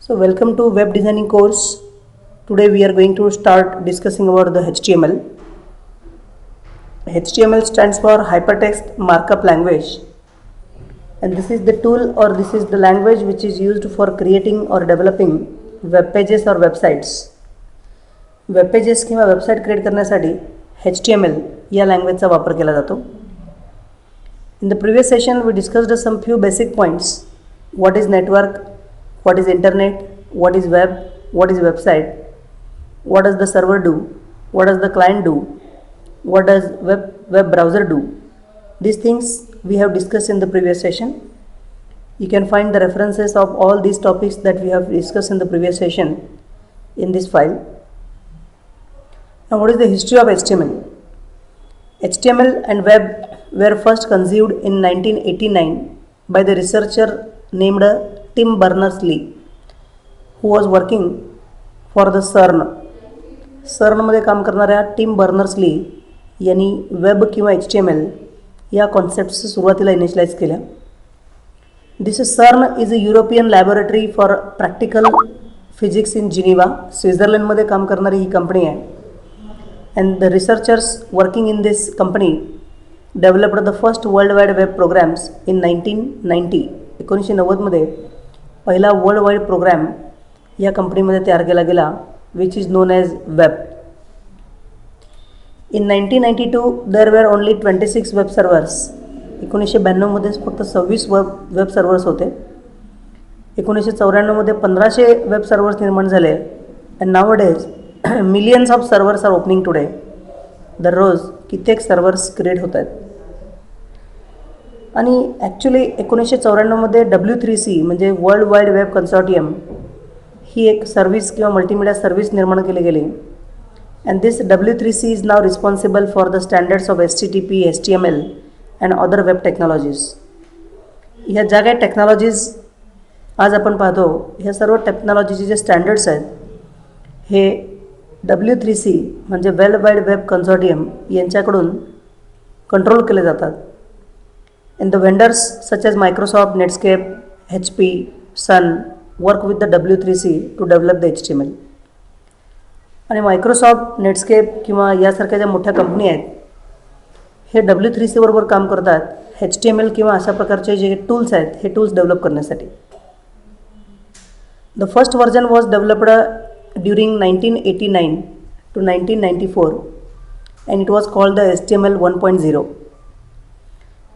So welcome to web designing course. Today we are going to start discussing about the HTML. HTML stands for Hypertext Markup Language, and this is the tool or this is the language which is used for creating or developing web pages or websites. Web pages किंवा website create करण्यासाठी HTML या लँग्वेजचा वापर केला जातो. In the previous session we discussed some few basic points. What is network? What is internet? What is web? What is website? What does the server do? What does the client do? What does web browser do? These things we have discussed in the previous session. You can find the references of all these topics that we have discussed in the previous session in this file. Now what is the history of HTML? HTML and web were first conceived in 1989 by the researcher named Tim Berners-Lee, who was working for the CERN. CERNमध्ये काम करणाऱ्या Tim Berners Lee यांनी web किंवा HTML या concepts सुरुवातीला initialise केल्या. This CERN is a European laboratory for practical physics in Geneva. स्वित्झर्लंडमध्ये काम करणारी ही कंपनी आहे. And the researchers working in this company developed the first world wide web programs in 1990. 1990मध्ये पहिला वर्ल्ड वाईड प्रोग्राम या कंपनीमध्ये तयार केला गेला, which is known as web. In 1992 there were only 26 web servers. 1992मध्ये फक्त 26 वेब सर्व्हर्स होते. 1994मध्ये 1500 web servers निर्माण झाले. And nowadays millions of servers are opening today. दररोज कित्येक सर्व्हर्स क्रिएट होत आहेत. आणि ॲक्च्युली 1994मध्ये W3C म्हणजे वर्ल्ड वाईड वेब कन्सॉर्टियम ही एक सर्व्हिस किंवा मल्टीमीडिया सर्व्हिस निर्माण केली गेली. And this W3C is now responsible for the standards of HTTP, HTML and other web technologies. ह्या ज्या काही टेक्नॉलॉजीज आज आपण पाहतो, ह्या सर्व टेक्नॉलॉजीचे जे स्टँडर्ड्स आहेत हे W3C म्हणजे वर्ल्ड वाईड वेब कन्सॉर्टियम यांच्याकडून कंट्रोल केले जातात. And the vendors such as Microsoft, Netscape, HP, Sun work with the W3C to develop the HTML. आणि मायक्रोसॉफ्ट, नेटस्केप किंवा यासारख्या ज्या मोठ्या कंपनी आहेत हे W3C बरोबर काम करतात HTML किंवा अशा प्रकारचे जे टूल्स आहेत हे टूल्स डेव्हलप करण्यासाठी. The first version was developed during 1989 to 1994 and it was called the HTML 1.0.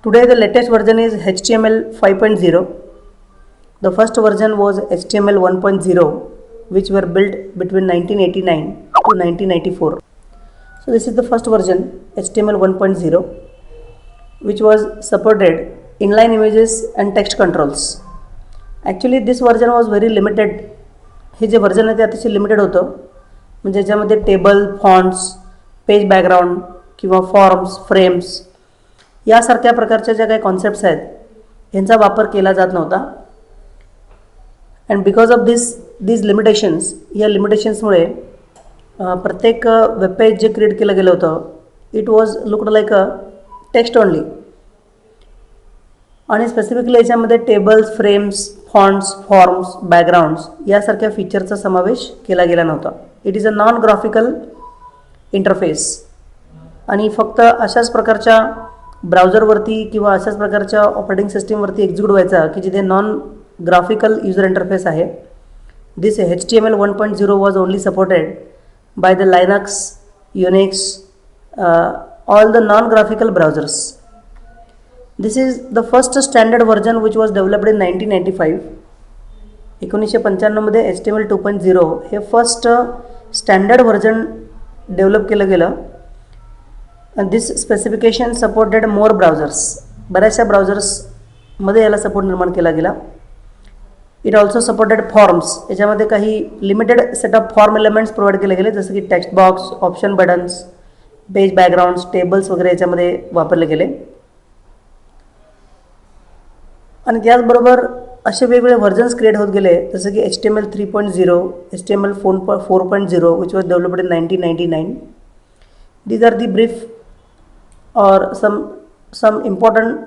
Today the latest version is HTML 5.0. The first version was HTML 1.0 which were built between 1989 to 1994. So this is the first version, HTML 1.0, which was supported inline images and text controls. Actually this version was very limited. हे जे version आहे ते अतिशय limited होतं. म्हणजे ज्यामध्ये table, fonts, page background किंवा forms, frames यासारख्या प्रकारच्या ज्या काही कॉन्सेप्ट्स आहेत ह्यांचा वापर केला जात नव्हता. And because of these limitations, या लिमिटेशन्समुळे प्रत्येक वेबपेज जे क्रिएट केलं गेलं होतं it was looked like a text only. आणि स्पेसिफिकली याच्यामध्ये टेबल्स, फ्रेम्स, फॉन्ट्स, फॉर्म्स, बॅकग्राऊंड्स यासारख्या फीचरचा समावेश केला गेला नव्हता. It is a non graphical interface. आणि फक्त अशाच प्रकारच्या ब्राउझरवरती किंवा अशाच प्रकारच्या ऑपरेटिंग सिस्टीमवरती एक्झिक्यूट व्हायचा की जिथे नॉन ग्राफिकल युजर इंटरफेस आहे. This HTML 1.0 was only supported by the Linux, Unix, all the non graphical browsers. This is the first standard version which was developed in 1995. 1995मध्ये HTML 2.0 हे first standard version develop केलं गेलं. and this specification supported more browsers. बऱ्याचशा ब्राउझर्समध्ये याला support निर्माण केला गेला. It also supported forms. याच्यामध्ये काही limited set of form elements provide केले गेले, जसं की text box, option buttons, page backgrounds, tables वगैरे याच्यामध्ये वापरले गेले. आणि त्याचबरोबर असे वेगवेगळे व्हर्जन्स क्रिएट होत गेले, जसं की HTML 3.0, HTML 4.0 which was developed in 1999. These are the brief or some important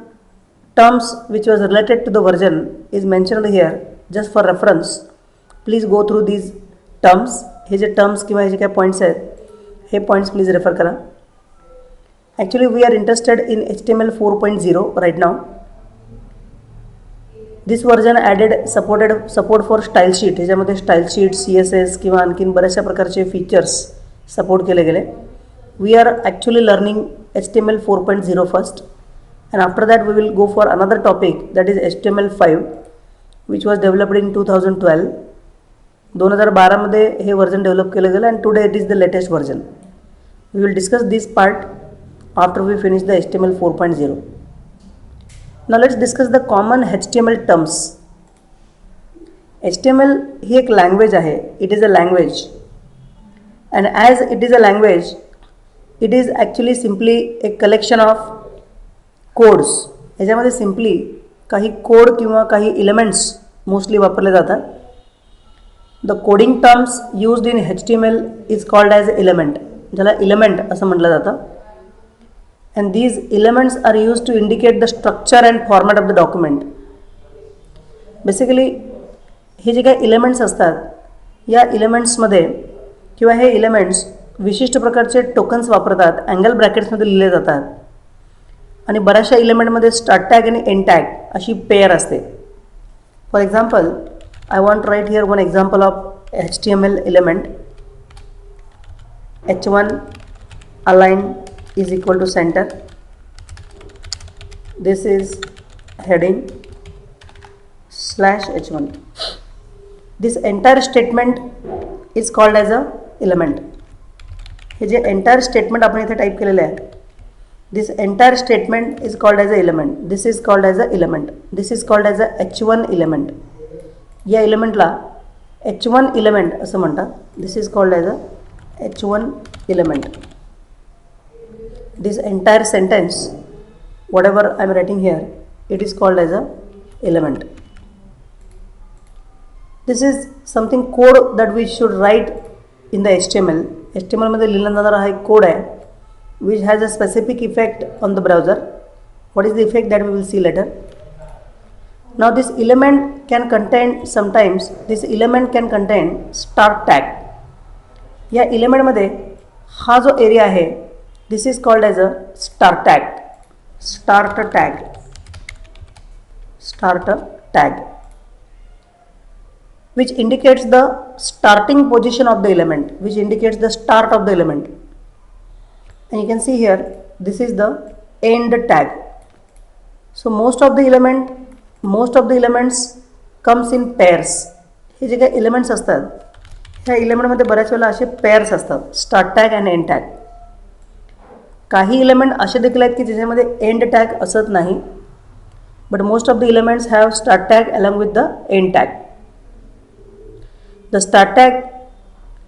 terms which was related to the version is mentioned here just for reference. Please go through these terms. हे जे terms किंवा हे जे काय points आहेत हे points please refer करा. Actually we are interested in HTML 4.0 right now. This version added support for style sheet. ह्याच्यामध्ये स्टाईल शीट, CSS किंवा आणखीन बऱ्याचशा प्रकारचे फीचर्स सपोर्ट केले गेले. We are actually learning HTML 4.0 first, and after that we will go for another topic, that is HTML5, which was developed in 2012. 2012 मध्ये हे version develop केलं गेलं and today it is the latest version. We will discuss this part after we finish the HTML 4.0. Now let's discuss the common HTML terms. HTML ही एक language आहे. It is a language, and as it is a language, it is actually simply a collection of codes. ह्याच्यामध्ये simply काही code किंवा काही elements mostly वापरले जातात. The coding terms used in HTML is called as element, ज्याला element असं म्हटलं जातं. And these elements are use to indicate the structure and format of the document. Basically हे जे काही एलिमेंट्स असतात या एलिमेंट्समध्ये किंवा हे एलिमेंट्स विशिष्ट प्रकारचे टोकन्स वापरतात, अँगल ब्रॅकेट्समध्ये लिहिले जातात. आणि बऱ्याचशा एलिमेंटमध्ये स्टार्ट टॅग आणि एंड टॅग अशी पेअर असते. For example, I want write here one example of HTML element. H1 align is equal to center. This is heading slash H1. This entire statement is called as a element. हे जे entire statement आपण इथे type केलेलं आहे, this entire statement is called as a element. This is called as a element. This is called as a H1 element. या एलिमेंटला H1 element असं म्हणतात. This is called as a H1 element. This entire sentence, whatever I am writing here, it is called as a element. This is something code that we should write in the HTML. HTML मध्ये लिहिला जाणारा हा एक code आहे, which has a specific effect on the browser. What is the effect that we will see later. Now this element can contain, sometimes this element can contain start tag. या element मध्ये हा जो area आहे, this is called as a start tag. Start tag, which indicates the starting position of the element, which indicates the start of the element. And you can see here, this is the end tag. So most of the elements comes in pairs. हे जे काही elements असतात ह्या एलिमेंटमध्ये बऱ्याच वेळेला असे pairs असतात, start tag आणि end tag. काही एलिमेंट असे देखील आहेत की ज्याच्यामध्ये एंड टॅग असत नाही, but most of the elements have start tag along with the end tag. The start tag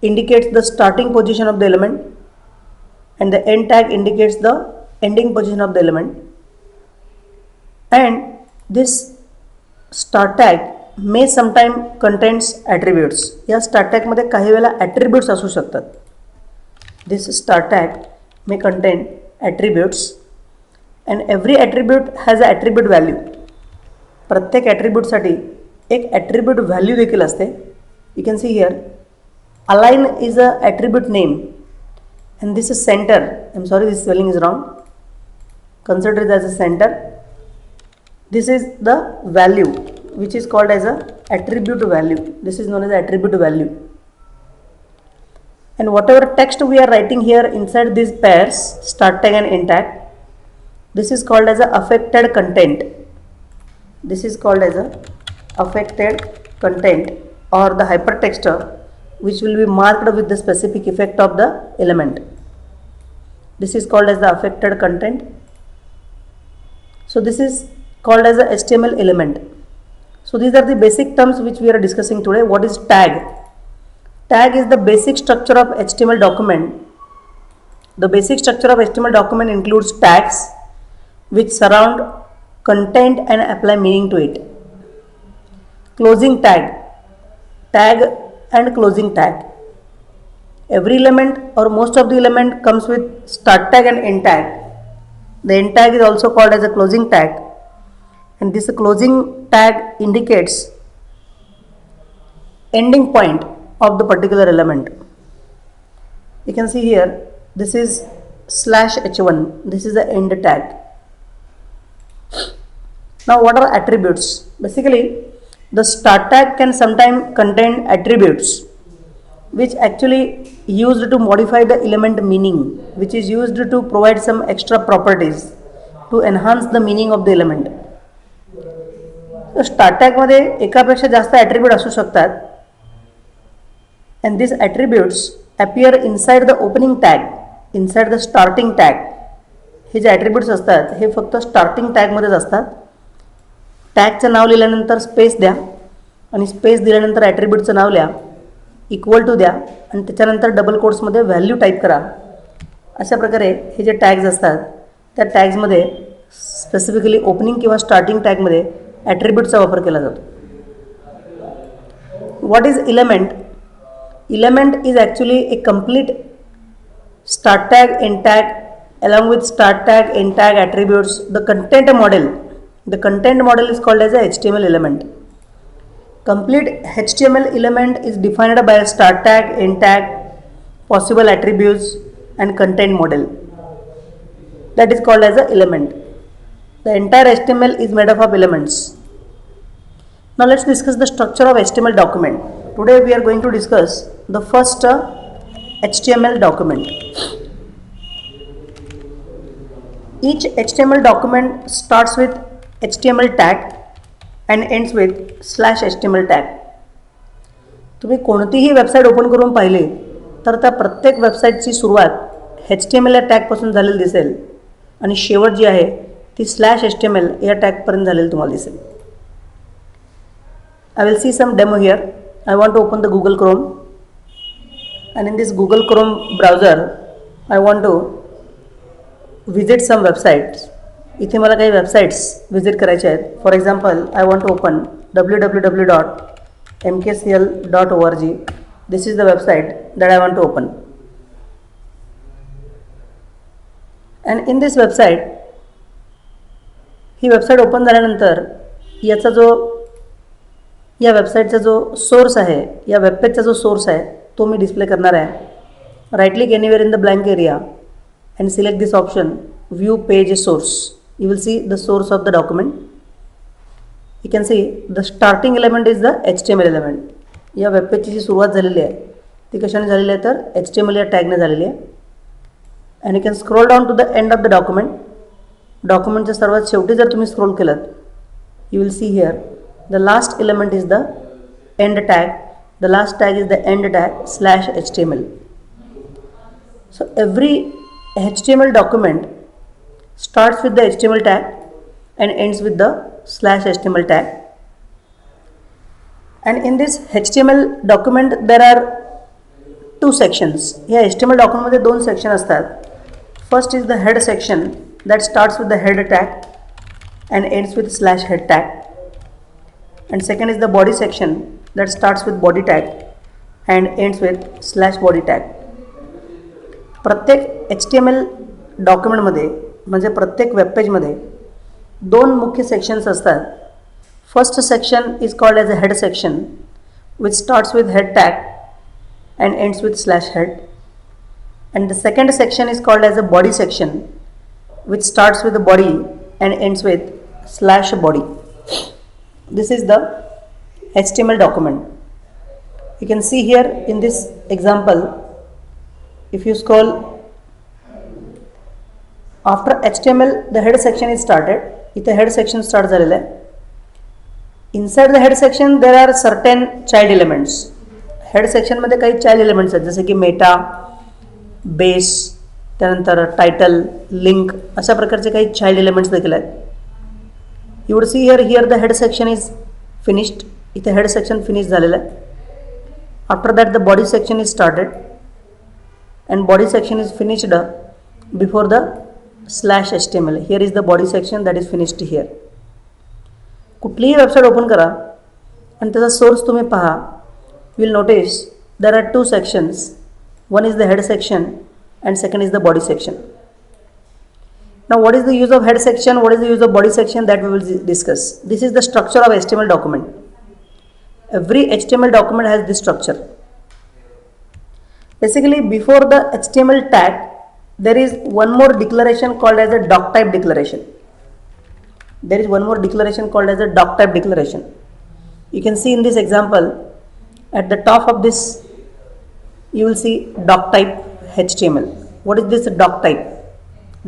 indicates the starting position of the element, and the end tag indicates the ending position of the element. And this start tag may sometime contains attributes. या start tag मध्ये काही वेळेला attributes असू शकतात. This start tag may contain attributes, and every attribute has a attribute value. प्रत्येक attribute साठी एक attribute value देखील असते. You can see here, align is a attribute name. And this is center. I'm sorry, this spelling is wrong. Consider it as a center. This is the value, which is called as a attribute value. This is known as attribute value. And whatever text we are writing here inside these pairs, start tag and end tag, this is called as a affected content. This is called as a affected content, or the hypertext, which will be marked with the specific effect of the element. This is called as the affected content. So this is called as a HTML element. So these are the basic terms which we are discussing today. What is tag? Tag is the basic structure of HTML document. The basic structure of HTML document includes tags which surround content and apply meaning to it. Closing tag, tag and closing tag. Every element or most of the element comes with start tag and end tag. The end tag is also called as a closing tag, and this closing tag indicates ending point of the particular element. You can see here, this is slash h1, this is the end tag. Now what are attributes? Basically the start tag can sometimes contain attributes which actually used to modify the element meaning, which is used to provide some extra properties to enhance the meaning of the element. Start tag मध्ये एकापेक्षा जास्त attribute असू शकतात, and this attributes appear inside the opening tag, inside the starting tag. हे जे attributes असतात हे फक्त स्टार्टिंग टॅगमध्येच असतात. टॅगचं नाव लिहिल्यानंतर स्पेस द्या आणि स्पेस दिल्यानंतर ॲट्रिब्यूटचं नाव लिहा, इक्वल टू द्या आणि त्याच्यानंतर डबल कोट्समध्ये व्हॅल्यू टाईप करा. अशा प्रकारे हे जे टॅग्स असतात त्या टॅग्समध्ये स्पेसिफिकली ओपनिंग किंवा स्टार्टिंग टॅगमध्ये ॲट्रिब्यूटचा वापर केला जातो. What is element? Element is actually A complete start tag, and tag, along with start tag, end tag, attributes, the content model. The content model is called as a HTML element. Complete HTML element is defined by a start tag, end tag, possible attributes and content model. That is called as a element. The entire HTML is made up of elements. Now let's discuss the structure of HTML document. Today we are going to discuss the first HTML document. Each HTML document starts with HTML tag and ends with /HTML tag. तुम्ही कोणतीही website open करून पाहिली तर त्या प्रत्येक वेबसाईटची सुरुवात HTML या टॅगपासून झालेली दिसेल आणि शेवट जी आहे ती /HTML या टॅगपर्यंत झालेली तुम्हाला दिसेल. I will see some demo here. I want to open the Google Chrome, and in this Google Chrome browser I want to visit some websites. इथे मला काही वेबसाईट्स विजिट करायचे आहेत. For example I want to open www.mkcl.org. This is the website that I want to open. And in this website, ही website open झाल्यानंतर याचा या वेबसाईटचा जो सोर्स आहे, या वेबपेजचा जो सोर्स आहे तो मी डिस्प्ले करणार आहे. Right click anywhere in the blank area and select this option, view page source. You will see the source of the document. You can see the starting element is the HTML element. या वेबपेजची जी सुरुवात झालेली आहे ती कशाने झालेली आहे तर HTML या टॅगने झालेली आहे. and you can scroll down to the end of the document. डॉक्युमेंटच्या सर्वात शेवटी जर तुम्ही स्क्रोल केलात, you will see here the last element is the end tag. The last tag is the end tag /HTML. So every HTML document starts with the HTML tag and ends with the /HTML tag. And in this HTML document there are two sections. या HTML document मध्ये दोन section असतात. First is the head section that starts with the head tag and ends with /head tag. And second is the body section that starts with body tag and ends with /body tag. प्रत्येक HTML डॉक्युमेंटमध्ये म्हणजे प्रत्येक वेबपेजमध्ये दोन मुख्य sections असतात. First section is called as a head section which starts with head tag and ends with /head. And the second section is called as a body section which starts with the body and ends with /body. This is the HTML document. You can see here in this example, if you scroll, after HTML the head section is started. इथे head section start झालेलं आहे. Inside the head section there are certain child elements. head section मध्ये काही child elements आहेत जसे की Meta, base, त्यानंतर title, link अशा प्रकारचे काही child elements देखील आहेत. You would see here the head section is finished. इथे head section finish झालेलं आहे. After that the body section is started and body section is finished before the /HTML. Here is the body section that is finished here. कुठलीही website open करा आणि त्याचा source तुम्ही पहा. You will notice there are two sections. One is the head section and second is the body section. Now what is the use of head section, what is the use of body section, that we will discuss. This is the structure of HTML document. Every HTML document has this structure. Basically, before the HTML tag, there is one more declaration called as a doc type declaration. There is one more declaration called as a doc type declaration. You can see in this example, at the top of this, you will see doc type HTML. What is this doc type?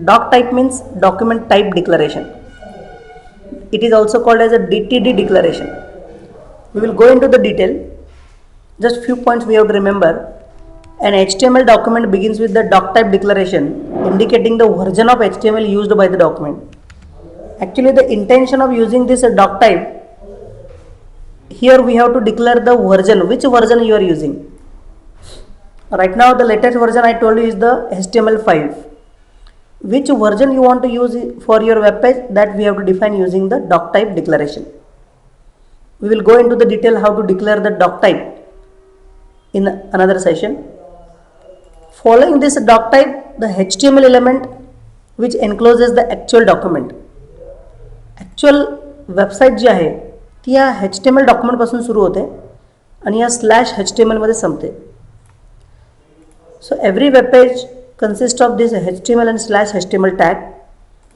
Doc type means document type declaration. It is also called as a DTD declaration. We will go into the detail. Just few points we have to remember. An HTML document begins with the doc type declaration indicating the version of HTML used by the document. Actually, the intention of using this doc type, here we have to declare the version, which version you are using. Right now the latest version I told you is the HTML5. Which version you want to use for your web page, that we have to define using the doc type declaration. We will go into the detail how to declare the doc type in another session. Following this doc type, the HTML element which encloses the actual document. Actual website जी आहे ती या HTML document पासून सुरू होते आणि या /HTML मध्ये संपते. So every web page consists of this HTML and /HTML tag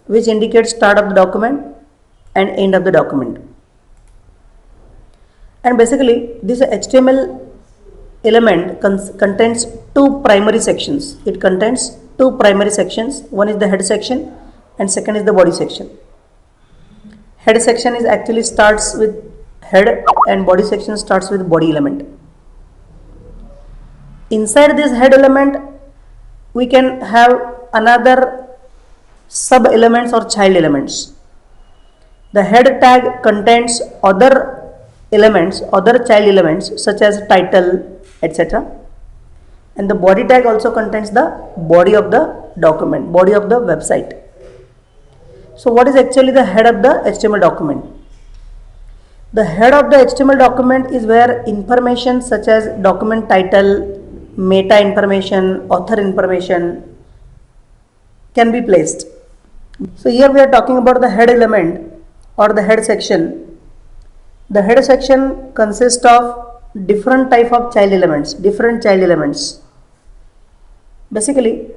which indicates start of the document and end of the document. And basically this HTML element contains two primary sections. It contains two primary sections. One is the head section and second is the body section. Head section is actually starts with head and body section starts with body element. Inside this head element we can have another sub elements or child elements. The head tag contains other elements, other child elements such as title, etc. And the body tag also contains the body of the document, body of the website. So what is actually the head of the HTML document? The head of the HTML document is where information such as document title, meta information, author information can be placed. So here we are talking about the head element or the head section. The head section consists of different type of child elements, different child elements. Basically,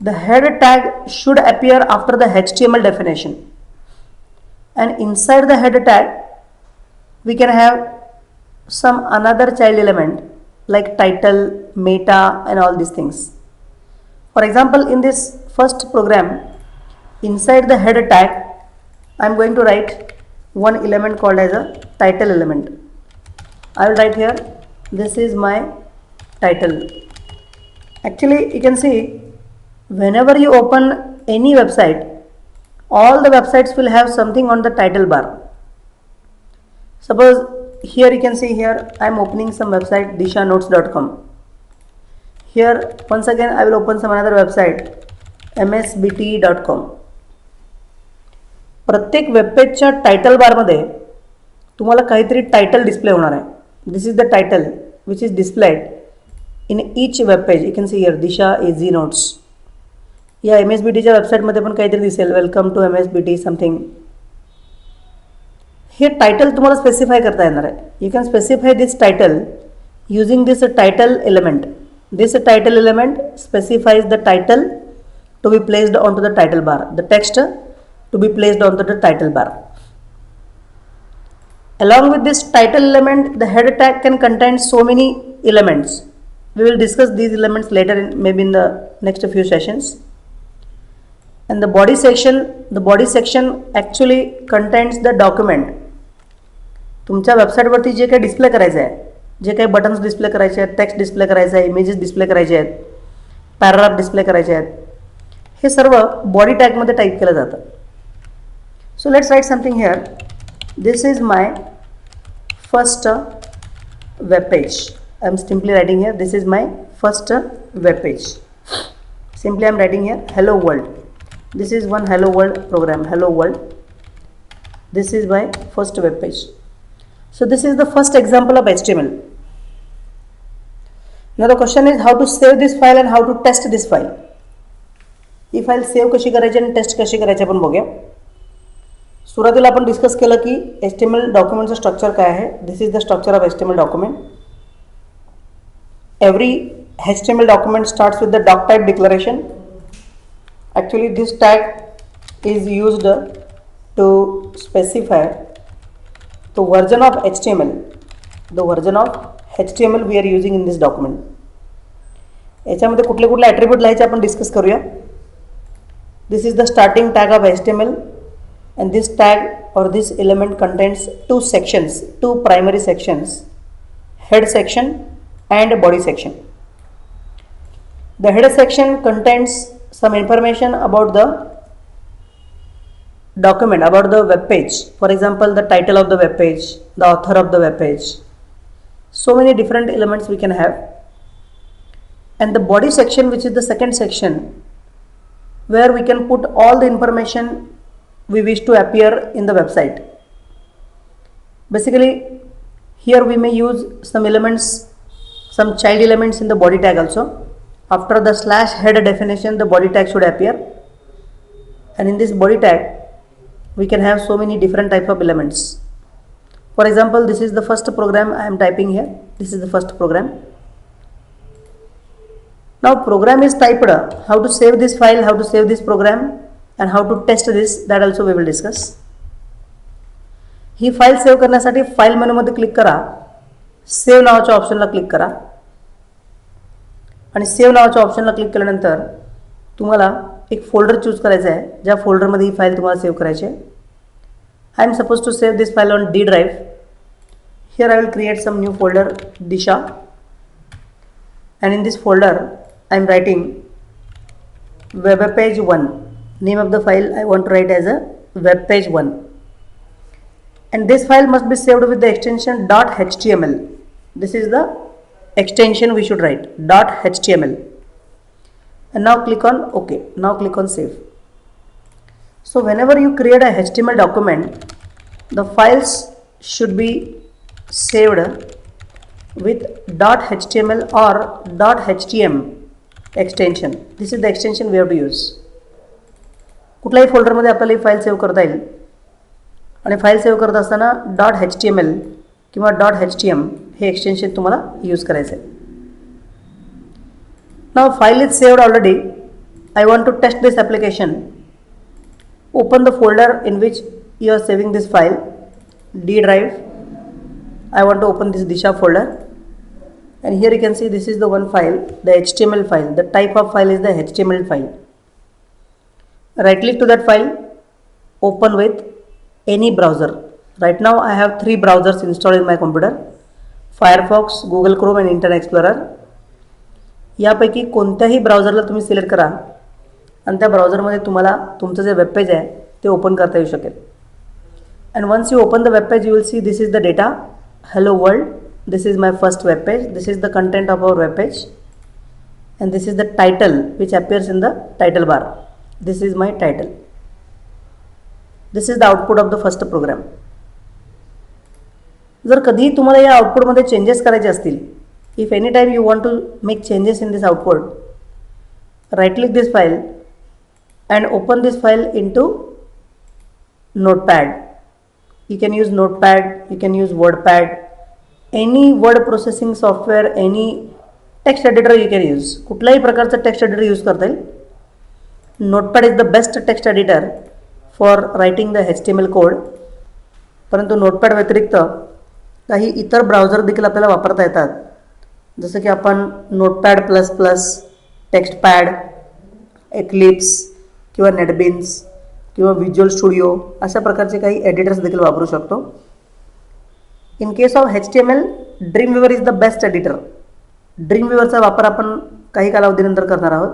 the head tag should appear after the HTML definition, and inside the head tag we can have some another child element like title, meta and all these things. For example, in this first program, inside the head tag I am going to write one element called as a title element. I will write here, this is my title. Actually, you can see whenever you open any website, all the websites will have something on the title bar. Suppose here you can see here I am opening some website dishanotes.com. Here once again I will open some another website msbt.com. प्रत्येक वेबपेजच्या title बारमध्ये तुम्हाला काहीतरी title display होणार आहे. This is the title which is displayed in each web page. You can see here this is easy notes. या MSBTच्या वेबसाईटमध्ये पण काहीतरी दिसेल वेलकम टू MSBT समथिंग. हे टायटल तुम्हाला स्पेसिफाय करता येणार आहे. You can specify this title using this title element. This title element specifies the title to be placed onto the title bar, the text to be placed onto the title bar. Along with this title element, the head tag can contain so many elements. We will discuss these elements later maybe in the next few sessions. And the body section actually contains the document. तुमच्या वेबसाईटवरती जे काही display करायचं आहे, जे काही buttons display करायचे आहेत, text display करायचं आहे, images display करायचे आहेत, पॅराग्राफ डिस्प्ले करायचे आहेत, हे सर्व बॉडी टॅगमध्ये टाईप केलं जातं. So let's write something here. This is my first web page. I am simply writing here this is my first web page. Simply I am writing here hello world. This is one hello world program, hello world. This is my first web page. So this is the first example of HTML. Now the question is how to save this file and how to test this file. He file save कशी करायची आणि test कशी करायची आपण बघूया. सुरुवातीला आपण discuss केलं की HTML डॉक्युमेंटचं स्ट्रक्चर काय आहे. This is the structure of HTML document. Every HTML document starts with the doc type declaration. Actually, this tag is used to specify the version of HTML. The version of HTML we are using in this document. याच्यामध्ये कुठले कुठले attribute लिहायचे आपण discuss करूया. This is the starting tag of HTML, and this tag or this element contains two sections, two primary sections, head section and body section. The header section contains some information about the document, about the web page. For example, the title of the web page, the author of the web page. So many different elements we can have. And the body section, which is the second section, where we can put all the information we wish to appear in the website. Basically, here we may use some elements, some child elements in the body tag also. After the slash head definition, the body tag should appear, and in this body tag we can have so many different type of elements. For example, this is the first program I am typing here. This is the first program. Now program is typed. How to save this file, how to save this program, and how to test this, that also we will discuss. He file save करण्यासाठी file मेनूमध्ये click करा, save नावाच्या ऑप्शनला click करा, आणि save नावाच्या ऑप्शनला click केल्यानंतर तुम्हाला एक folder choose करायचा आहे, ज्या फोल्डरमध्ये ही फाईल तुम्हाला सेव्ह करायची आहे. I am suppose to save this file on D drive. Here I will create some new folder, Disha, and in this folder I am writing web page 1. Name of the file I want to write as a web page 1, and this file must be saved with the extension .html. This is the extension we should write, .html, and now click on OK. Now click on save. So whenever you create a HTML document, the files should be saved with .html or .htm extension. This is the extension we have to use. कुठल्याही फोल्डरमध्ये आपल्याला ही file save करता येईल, आणि file save करत असताना .html किंवा .htm हे extension तुम्हाला यूज करायचं आहे. Now file is saved already. I want to test this application. Open the folder in which you are saving this file, D drive. I want to open this Disha folder, and here you can see this is the one file, the HTML file. The type of file is the HTML file. Right click to that file, open with any browser. Right now I have 3 browsers installed in my computer: Firefox, Google Chrome and Internet Explorer. यापैकी कोणत्याही ब्राउझरला तुम्ही select करा, आणि त्या ब्राउझरमध्ये तुम्हाला तुमचं जे web page आहे ते ओपन करता येऊ शकेल. And once you open the web page, you will see this is the data. Hello world, this is my first web page, this is the content of our web page, and this is the title which appears in the title bar. This is my title. This is the output of the first program. जर कधीही तुम्हाला या आउटपुटमध्ये changes करायचे असतील, if any time you want to make changes in this output, right click this file and open this file into Notepad. You can use Notepad, you can use WordPad, any word processing software, any text editor you can use. कुठल्याही प्रकारचं text editor use करता येईल. Notepad is the best text editor for writing the HTML code. परंतु Notepad व्यतिरिक्त काही इतर browser देखील आपल्याला वापरता येतात, जसं की आपण Notepad++, TextPad, Eclipse किंवा NetBeans किंवा विज्युअल स्टुडिओ अशा प्रकारचे काही एडिटर्स देखील वापरू शकतो. In case of HTML, Dreamweaver is the best editor. ड्रीमवीवरचा वापर आपण काही कालावधीनंतर करणार आहोत.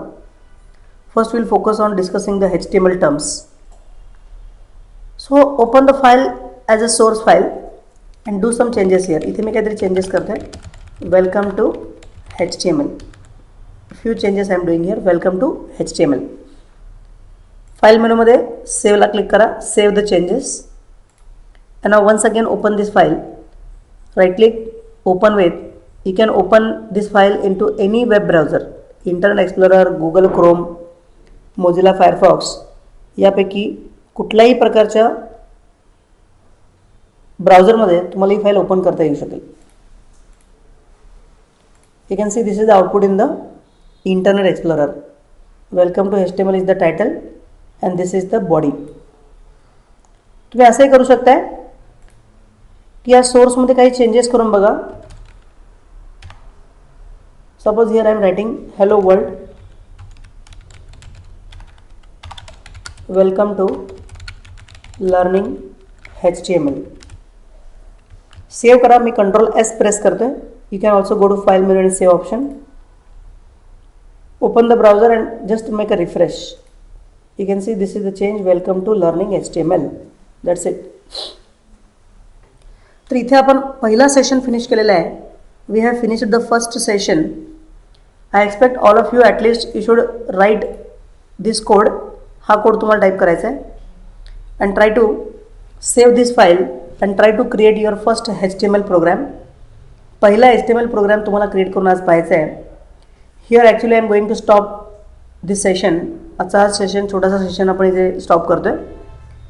First will focus on discussing the HTML terms. So open the file as a source file and do some changes here. इथे मी काहीतरी चेंजेस करते. Welcome to HTML. Few changes I am doing here. Welcome to HTML. File मेनूमध्ये सेव्हला click करा, save the changes, and now once again open this file. Right click, open with. You can open this file into any web browser, Internet Explorer, Google Chrome, Mozilla Firefox. यापैकी कुठल्याही प्रकारच्या ब्राउझरमध्ये तुम्हाला ही file open करता येऊ शकेल. You can see this is the output in the Internet Explorer. Welcome to HTML is the title and this is the body. तुम्ही असंही करू शकताय की या सोर्समध्ये काही चेंजेस करून बघा. Suppose here I am writing hello world, welcome to learning HTML. Save करा. मी Ctrl+S प्रेस करतोय. You can also go to file menu आणि save option. Open the browser and just make a refresh. You can see this is the change. Welcome to learning HTML. That's it. तर इथे आपण पहिला session finish केलेला आहे. We have finished the first session. I expect all of you at least you should write this code. हा code तुम्हाला type करायचा आहे and try to save this file and try to create your first HTML program. पहिला HTML program तुम्हाला create करून आज पाहायचा आहे. Here actually I am going to stop this session. आजचा हा सेशन छोटासा सेशन आपण इथे स्टॉप करतो आहे.